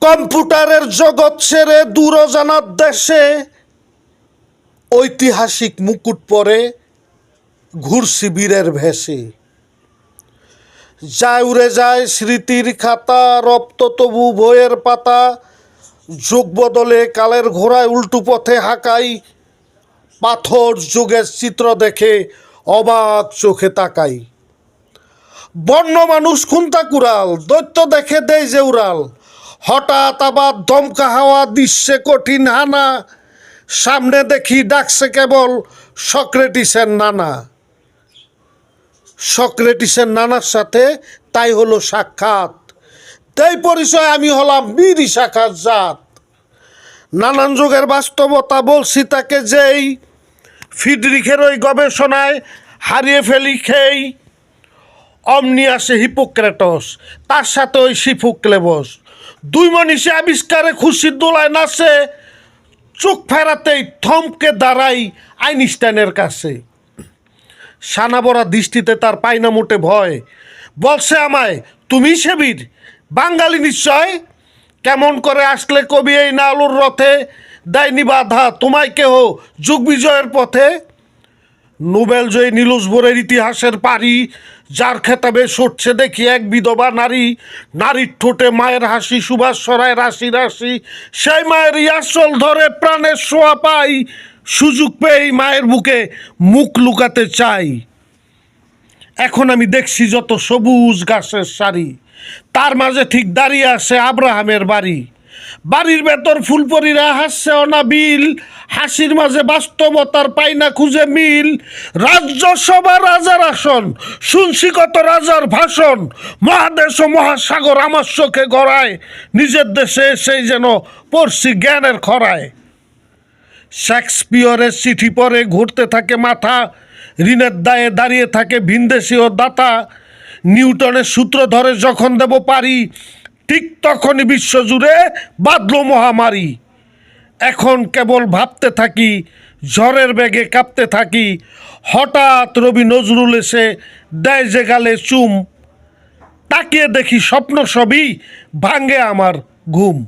কম্পিউটারের জগৎ ছেড়ে দূর জানার দেশে ঐতিহাসিক মুকুট পরে ঘুরছি বীরের ভেসে। যায় উড়ে যায় স্মৃতির খাতা, রপ্ত তবু বইয়ের পাতা, যুগ বদলে কালের ঘোড়ায় উল্টু পথে হাঁকাই, পাথর যুগের চিত্র দেখে অবাক চোখে তাকাই। বন্য মানুষ খুন্তা কুড়াল, দৈত্য দেখে দেয় যে উড়াল, হঠাৎ আবার দমকা হাওয়া দিচ্ছে কঠিন হানা, সামনে দেখি ডাকছে কেবল সক্রেটিসের নানা। সক্রেটিসের নানার সাথে তাই হলো সাক্ষাৎ, তাই পরিচয় আমি হলাম বীর শাখার জাত। নানান যুগের বাস্তবতা বলছি তাকে যেই, ফিডরিখের ওই গবেষণায় হারিয়ে ফেলি খেই। অমনি আসে হিপোক্রেটস, তার সাথে ওই সিফোক্লেবস, দুই মনীষী আবিষ্কারে খুশির দোলায় নাচে, চোখ ফেরাতেই থমকে দাঁড়াই আইনস্টাইনের কাছে। সানাবরা দৃষ্টিতে তার পাই না মোটে ভয়, বলছে আমায় তুমি সে বীর বাঙালি নিশ্চয়, কেমন করে আসলে কবি এই না আলুর রথে, দেয়নি বাধা তোমায় কেহ যুগ বিজয়ের পথে। নোবেল জয়ী নীলুস বোরের ইতিহাসের পারি, যার খেতাবে সরছে দেখি এক বিধবা নারী, নারীর ঠোঁটে মায়ের হাসি, সুভাষ সরায় রাশি রাশি, সেই মায়ের আসল ধরে প্রাণের সোয়া পাই, সুযোগ পেয়েই মায়ের বুকে মুখ লুকাতে চাই। এখন আমি দেখছি যত সবুজ ঘাসের সারি, তার মাঝে ঠিক দাঁড়িয়ে আছে আব্রাহামের বাড়ি। বাড়ির ভেতর ফুলপরীরা হাসছে অনাবিল, হাসির মাঝে বাস্তবতার পাই না খুঁজে মিল। রাজ্যসভা রাজার আসন, শুনছি কত রাজার ভাষণ, মহাদেশ ও মহাসাগর আমার চোখে গড়ায়, নিজের দেশে এসেই যেন পড়ছি জ্ঞানের খরায়। শেক্সপিয়রের চিঠি পরে ঘুরতে থাকে মাথা, ঋণের দায়ে দাঁড়িয়ে থাকে ভিনদেশি ও দাতা। নিউটনের সূত্র ধরে যখন দেব পারি, ঠিক তখনই বিশ্বজুড়ে বাঁধল মহামারী। এখন কেবল ভাবতে থাকি, ঝড়ের বেগে কাঁপতে থাকি, হঠাৎ রবি নজরুল এসে দেয় যে গালে চুম, তাকিয়ে দেখি স্বপ্ন সবই ভাঙে আমার ঘুম।